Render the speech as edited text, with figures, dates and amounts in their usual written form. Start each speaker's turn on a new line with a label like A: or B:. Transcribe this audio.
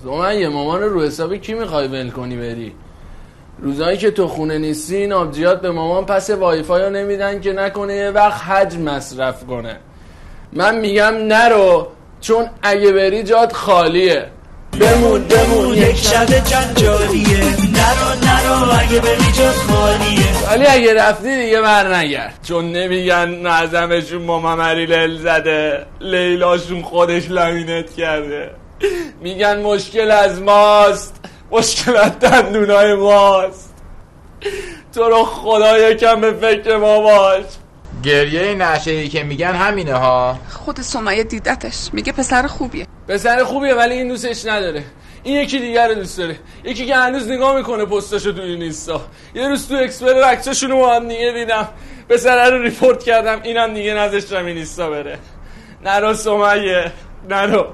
A: سمیه مامان رو حساب کی میخوای ول کنی بری؟ روزایی که تو خونه نیستی این آبجیات به مامان پس وایفای رو نمیدن که نکنه یه وقت حج مصرف کنه. من میگم نرو، چون اگه بری جات خالیه.
B: بمون یک شب جنجالیه، نرو اگه بری جات خالیه.
A: ولی اگه رفتی دیگه بر نگرد، چون نمیگن نظمشون ماما مریلل زده، لیلاشون خودش لامینت کرده. میگن مشکل از ماست، مشکل از دندونای ماست. تو رو خدا یکم به فکر ما باش.
C: گریه نشه‌ای که میگن همینه ها.
D: خود سمیه دیدتش، میگه پسر خوبیه.
A: پسر خوبیه ولی این دوستش نداره. این یکی دیگر رو دوست داره، یکی که هنوز نگاه میکنه پستاشو تو اینستا. یه روز تو اکسپلور عکساشونو با هم دیگه دیدم، پسر رو ریپورت کردم، اینم دیگه نذاشتم اینستا بره. نرو سمیه، نرو.